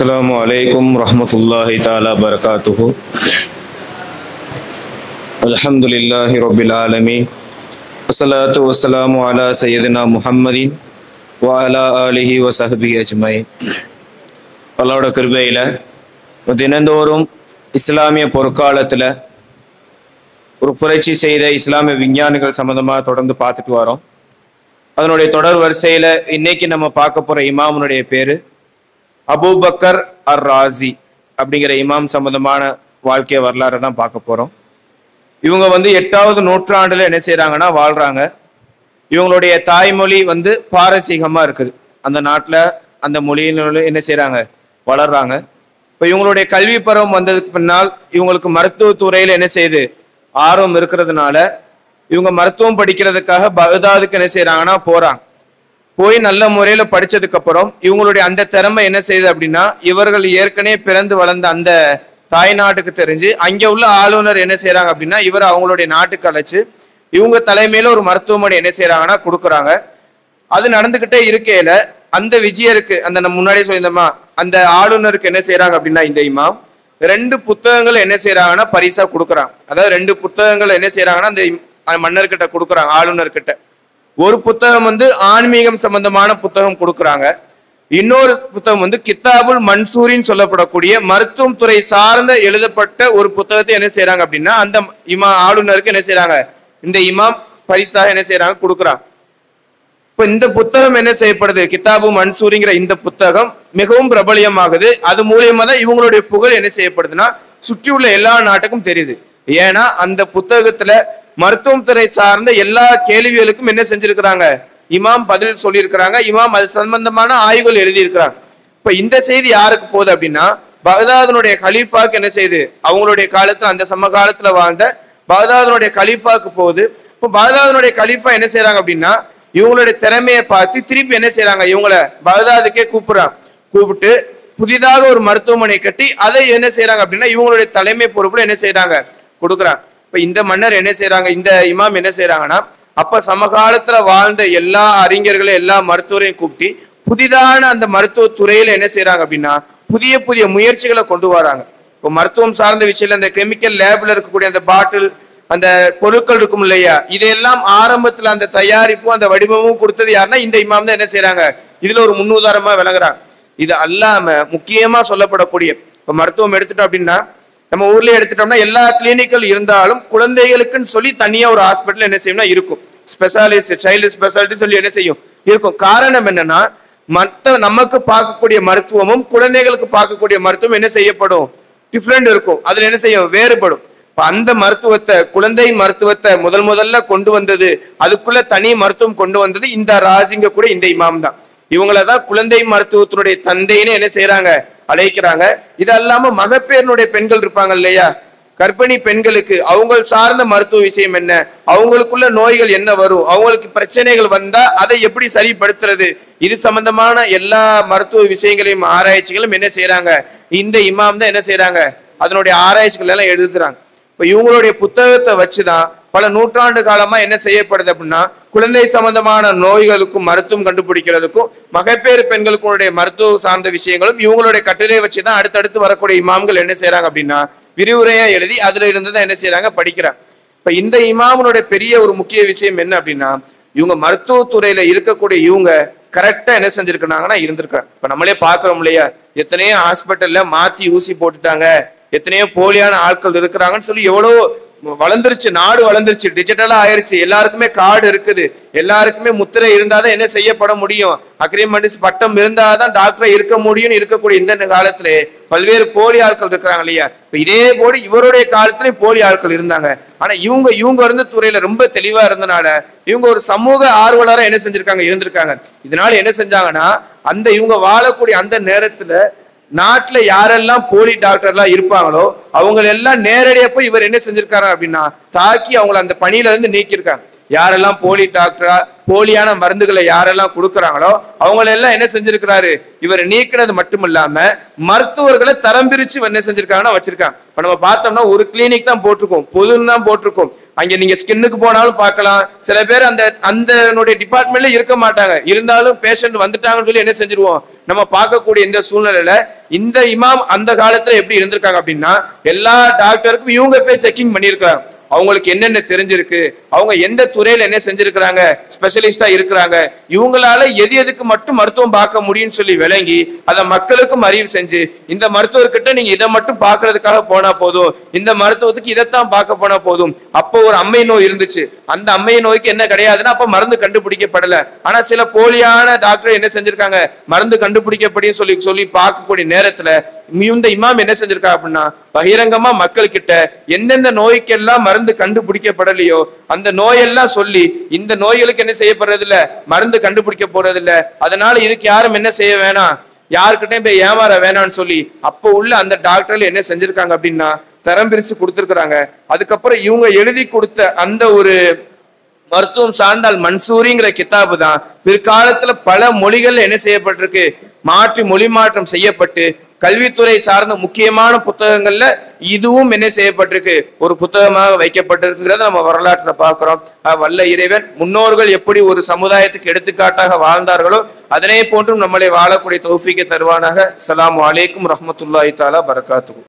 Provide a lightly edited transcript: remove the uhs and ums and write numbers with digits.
السلام عليكم ورحمة الله تعالى وبركاته. الحمد لله رب العالمين والصلاة والسلام على سيدنا محمد وعلى آله وصحبه أجمعين. அல்லாஹ்வோட கிருபையில தினந்தோறும் இஸ்லாமிய பொற்காலத்துல ஒரு புரட்சி செய்த இஸ்லாமிய விஞ்ஞானிகள் சம்பந்தமா தொடர்ந்து பார்த்துட்டு வரோம். அதனுடைய தொடர் வரிசையில இன்னைக்கு நம்ம பார்க்க போற இமாமுடைய பேரு அபூபக்கர் அர் ராசி அப்படிங்கிற இமாம் சம்பந்தமான வாழ்க்கை வரலாறு தான் பார்க்க போறோம். இவங்க 8வது நூற்றாண்டுல என்ன செய்யறாங்கன்னா வாழ்றாங்க. இவங்களுடைய தாய்மொழி பாரசீகமா இருக்குது. அந்த நாட்டுல அந்த மொழியில என்ன செய்யறாங்க, வளர்றாங்க. இப்போ இவங்களுடைய கல்வி பருவம் வந்ததுக்கு பின்னால் இவங்களுக்கு மருத்துவத்துறையில என்ன செய்யுது, ஆர்வம் இருக்கிறதுனால இவங்க மருத்துவம் படிக்கிறதுக்காக பகதாதுக்கு என்ன செய்யறாங்கன்னா போறாங்க. போய் நல்ல முறையில படிச்சதுக்கு அப்புறம் இவங்களுடைய அந்த திறமை என்ன செய்யுது அப்படின்னா, இவர்கள் ஏற்கனவே பிறந்து வளர்ந்த அந்த தாய் நாட்டுக்கு தெரிஞ்சு அங்க உள்ள ஆளுநர் என்ன செய்யறாங்க அப்படின்னா, இவர் அவங்களுடைய நாட்டுக்கு அழைச்சு இவங்க தலைமையில ஒரு மருத்துவமனை என்ன செய்யறாங்கன்னா கொடுக்குறாங்க. அது நடந்துகிட்டே இருக்கையில அந்த விஜயருக்கு, அந்த நம்ம முன்னாடியே சொல்லியிருந்தோமா, அந்த ஆளுநருக்கு என்ன செய்யறாங்க அப்படின்னா, இந்த இமாம் 2 புத்தகங்கள் என்ன செய்யறாங்கன்னா பரிசா கொடுக்குறாங்க. அதாவது 2 புத்தகங்கள் என்ன செய்யறாங்கன்னா அந்த மன்னர்கிட்ட கொடுக்குறாங்க, ஆளுநர்கிட்ட. ஒரு புத்தகம் ஆன்மீகம் சம்பந்தமான புத்தகம் கொடுக்குறாங்க. இன்னொரு புத்தகம் கித்தாபுல் மன்சூரின்னு சொல்லப்படக்கூடிய மருத்துவம் துறை சார்ந்த எழுதப்பட்ட ஒரு புத்தகத்தை என்ன செய்யறாங்க அப்படின்னா, அந்த ஆளுநருக்கு என்ன செய்யறாங்க, இந்த இமாம் பரிசாக என்ன செய்யறாங்க கொடுக்குறாங்க. இப்ப இந்த புத்தகம் என்ன செய்யப்படுது, கித்தாபு மன்சூரிங்கிற இந்த புத்தகம் மிகவும் பிரபலியமாகுது. அது மூலியமா தான் இவங்களுடைய புகழ் என்ன செய்யப்படுதுன்னா சுற்றியுள்ள எல்லா நாட்டுக்கும் தெரியுது. ஏன்னா அந்த புத்தகத்துல மருத்துவம் துறை சார்ந்த எல்லா கேள்விகளுக்கும் என்ன செஞ்சிருக்கிறாங்க, இமாம் பதில் சொல்லியிருக்கிறாங்க. இமாம் அது சம்பந்தமான ஆய்வுகள் எழுதியிருக்கிறாங்க. இப்ப இந்த செய்தி யாருக்கு போகுது அப்படின்னா, பகதாதனுடைய கலீஃபாக்கு என்ன செய்யுது, அவங்களுடைய காலத்துல அந்த சமகாலத்துல வாழ்ந்த பகதாதனுடைய கலீஃபாக்கு போகுது. இப்போ பகதாதனுடைய கலீஃபா என்ன செய்யறாங்க அப்படின்னா, இவங்களுடைய திறமையை பார்த்து திருப்பி என்ன செய்யறாங்க, இவங்கள பகதாதுக்கே கூப்பிடுறாங்க. கூப்பிட்டு புதிதாக ஒரு மருத்துவமனை கட்டி அதை என்ன செய்யறாங்க அப்படின்னா இவங்களுடைய தலைமை பொறுப்புல என்ன செய்யறாங்க கொடுக்குறாங்க. இப்ப இந்த மன்னர் என்ன செய்யறாங்க, இந்த இமாம் என்ன செய்யறாங்கன்னா, அப்ப சமகாலத்துல வாழ்ந்த எல்லா அறிஞர்களையும் எல்லா மருத்துவரையும் கூப்பிட்டு புதிதான அந்த மருத்துவ துறையில என்ன செய்யறாங்க அப்படின்னா புதிய புதிய முயற்சிகளை கொண்டு வராங்க. இப்போ மருத்துவம் சார்ந்த விஷயத்துல அந்த கெமிக்கல் லேப்ல இருக்கக்கூடிய அந்த பாட்டில், அந்த பொருட்கள் இருக்கும் இல்லையா, இதையெல்லாம் ஆரம்பத்துல அந்த தயாரிப்பும் அந்த வடிவமும் கொடுத்தது யாருன்னா இந்த இமாம் தான் என்ன செய்யறாங்க, இதுல ஒரு முன்னுதாரணமா விளங்குறாங்க. இது அல்லாம முக்கியமா சொல்லப்படக்கூடிய இப்ப மருத்துவம் எடுத்துட்டோம் அப்படின்னா, நம்ம ஊர்ல எடுத்துட்டோம்னா எல்லா கிளினிக்கல் இருந்தாலும் குழந்தைகளுக்குன்னு சொல்லி தனியா ஒரு ஹாஸ்பிட்டல் என்ன செய்யும்னா இருக்கும், ஸ்பெஷாலிஸ்ட் சைல்டு ஸ்பெஷாலிட்டி சொல்லி என்ன செய்யும் இருக்கும். காரணம் என்னன்னா, மற்ற நமக்கு பார்க்கக்கூடிய மருத்துவமும் குழந்தைகளுக்கு பார்க்கக்கூடிய மருத்துவம் என்ன செய்யப்படும், டிஃப்ரெண்ட் இருக்கும். அதுல என்ன செய்யும், வேறுபடும். அந்த மருத்துவத்தை, குழந்தை மருத்துவத்தை முதல்ல கொண்டு வந்தது, அதுக்குள்ள தனி மருத்துவம் கொண்டு வந்தது இந்த ராசிங்க கூட இந்த இமாம் தான். இவங்களதான் குழந்தை மருத்துவத்தினுடைய தந்தைன்னு என்ன செய்யறாங்க, அழைக்கிறாங்க. இது அல்லாம மகப்பேரனுடைய பெண்கள் இருப்பாங்க இல்லையா, கர்ப்பிணி பெண்களுக்கு அவங்க சார்ந்த மருத்துவ விஷயம் என்ன, அவங்களுக்குள்ள நோய்கள் என்ன வரும், அவங்களுக்கு பிரச்சனைகள் வந்தா அதை எப்படி சரிப்படுத்துறது, இது சம்பந்தமான எல்லா மருத்துவ விஷயங்களையும் ஆராய்ச்சிகளும் என்ன செய்யறாங்க, இந்த இமாம் தான் என்ன செய்யறாங்க, அதனுடைய ஆராய்ச்சிகள் எல்லாம் எழுதுறாங்க. இப்ப இவங்களுடைய புத்தகத்தை வச்சுதான் பல நூற்றாண்டு காலமா என்ன செய்யப்படுது அப்படின்னா, குழந்தை சம்பந்தமான நோய்களுக்கும் மருத்துவம் கண்டுபிடிக்கிறதுக்கும் மகப்பேறு பெண்களுக்கு மருத்துவ சார்ந்த விஷயங்களும் இவங்களுடைய கட்டுரையை வச்சுதான் அடுத்தடுத்து வரக்கூடிய இமாம்கள் என்ன செய்யறாங்க அப்படின்னா விரிவுரையா எழுதி அதுல இருந்துதான் என்ன செய்யறாங்க படிக்கிறாங்க. இப்ப இந்த இமாமுடைய பெரிய ஒரு முக்கிய விஷயம் என்ன அப்படின்னா, இவங்க மருத்துவத்துறையில இருக்கக்கூடிய இவங்க கரெக்டா என்ன செஞ்சிருக்காங்கன்னா இருந்திருக்காங்க. இப்ப நம்மளே பாக்குறோம் இல்லையா, எத்தனையோ ஹாஸ்பிட்டல்ல மாத்தி ஊசி போட்டுட்டாங்க, எத்தனையோ போலியான ஆட்கள் இருக்கிறாங்கன்னு சொல்லி எவ்வளவு வளர்ந்துருச்சு, நாடு வளர்ந்துருச்சு, டிஜிட்டலா ஆயிருச்சு, எல்லாருக்குமே கார்டு இருக்குது, எல்லாருக்குமே முத்திரை இருந்தாதான் என்ன செய்யப்பட முடியும், அக்ரிமெண்ட் பட்டம் இருந்தாதான் டாக்டரை இருக்க முடியும்னு இருக்கக்கூடிய இந்த காலத்துல பல்வேறு போலி ஆட்கள் இருக்கிறாங்க இல்லையா. இப்ப இதே போல இவருடைய காலத்திலயும் போலி ஆட்கள் இருந்தாங்க. ஆனா இவங்க துறையில ரொம்ப தெளிவா இருந்தனால இவங்க ஒரு சமூக ஆர்வலரா என்ன செஞ்சிருக்காங்க, இருந்திருக்காங்க. இதனால என்ன செஞ்சாங்கன்னா, அந்த இவங்க வாழக்கூடிய அந்த நேரத்துல நாட்டுல யாரெல்லாம் போலி டாக்டர்லாம் இருப்பாங்களோ அவங்க எல்லாம் நேரடியா போய் இவர் என்ன செஞ்சிருக்காரு அப்படின்னா தாக்கி அவங்களை அந்த பணியில இருந்து நீக்கியிருக்காங்க. யாரெல்லாம் போலி டாக்டரா போலியான மருந்துகளை யாரெல்லாம் கொடுக்குறாங்களோ அவங்களெல்லாம் என்ன செஞ்சிருக்கிறாரு, இவர் நீக்கினது மட்டும் இல்லாம மருத்துவர்களை தரம் பிரிச்சு என்ன செஞ்சிருக்காங்கன்னா வச்சிருக்காங்க. இப்ப நம்ம பார்த்தோம்னா ஒரு கிளினிக் தான் போட்டிருக்கோம், பொதுன்னு தான் போட்டிருக்கோம். அங்க நீங்க ஸ்கின்னுக்கு போனாலும் பார்க்கலாம். சில பேர் அந்த அந்த டிபார்ட்மெண்ட்ல இருக்க மாட்டாங்க, இருந்தாலும் பேஷண்ட் வந்துட்டாங்கன்னு சொல்லி என்ன செஞ்சிருவோம், நம்ம பார்க்கக்கூடிய இந்த சூழ்நிலையில இந்த இமாம் அந்த காலத்துல எப்படி இருந்திருக்காங்க அப்படின்னா, எல்லா டாக்டருக்கும் இவங்க போய் செக்கிங் பண்ணியிருக்காங்க. அவங்களுக்கு என்னென்ன தெரிஞ்சிருக்கு, அவங்க எந்த துறையில என்ன செஞ்சிருக்கிறாங்க, ஸ்பெஷலிஸ்டா இருக்கிறாங்க, இவங்களால எது எதுக்கு மட்டும் மருத்துவம் பார்க்க முடியும்னு சொல்லி விளங்கி அதை மக்களுக்கும் அறிவு செஞ்சு, இந்த மருத்துவர்கிட்ட நீங்க இதை மட்டும் பார்க்கறதுக்காக போனா போதும், இந்த மருத்துவத்துக்கு இதைத்தான் பார்க்க போனா போதும். அப்போ ஒரு அம்மை நோய் இருந்துச்சு, அந்த அம்மை நோய்க்கு என்ன கிடையாதுன்னா அப்ப மருந்து கண்டுபிடிக்கப்படல. ஆனா சில போலியான டாக்டர் என்ன செஞ்சிருக்காங்க, மருந்து கண்டுபிடிக்கப்படின்னு சொல்லி சொல்லி பார்க்கக்கூடிய நேரத்துல இந்த இமாம் என்ன செஞ்சிருக்கா அப்படின்னா, பகிரங்கமா மக்கள் கிட்ட எந்தெந்த நோய்க்கெல்லாம் மருந்து கண்டுபிடிக்கப்படலையோ அந்த நோயெல்லாம் சொல்லி, இந்த நோய்களுக்கு என்ன செய்யப்படுறது இல்ல, மருந்து கண்டுபிடிக்க போறது இல்ல, அதனால இதுக்கு யாரும் என்ன செய்ய வேணாம், யாருக்கிட்டையும் போய் ஏமாற வேணாம்னு சொல்லி அப்போ உள்ள அந்த டாக்டர்ல என்ன செஞ்சிருக்காங்க அப்படின்னா தரம் பிரிச்சு கொடுத்துருக்காங்க. அதுக்கப்புறம் இவங்க எழுதி கொடுத்த அந்த ஒரு மருத்துவம் சார்ந்தால் மன்சூரிங்கிற கிதாபு தான் பிற்காலத்துல பல மொழிகள் என்ன செய்யப்பட்டிருக்கு, மாற்றி மொழி மாற்றம் செய்யப்பட்டு கல்வித்துறை சார்ந்த முக்கியமான புத்தகங்கள்ல இதுவும் என்ன செய்யப்பட்டிருக்கு, ஒரு புத்தகமாக வைக்கப்பட்டிருக்கிறத நம்ம வரலாற்றுல பார்க்கிறோம். வல்ல இறைவன் முன்னோர்கள் எப்படி ஒரு சமுதாயத்துக்கு எடுத்துக்காட்டாக வாழ்ந்தார்களோ அதனை போன்றும் நம்மளை வாழக்கூடிய தௌஃபீக்கை தருவானாக. அஸ்ஸலாமு அலைக்கும் ரஹ்மத்துல்லாஹி தஆலா பரகாத்துஹு.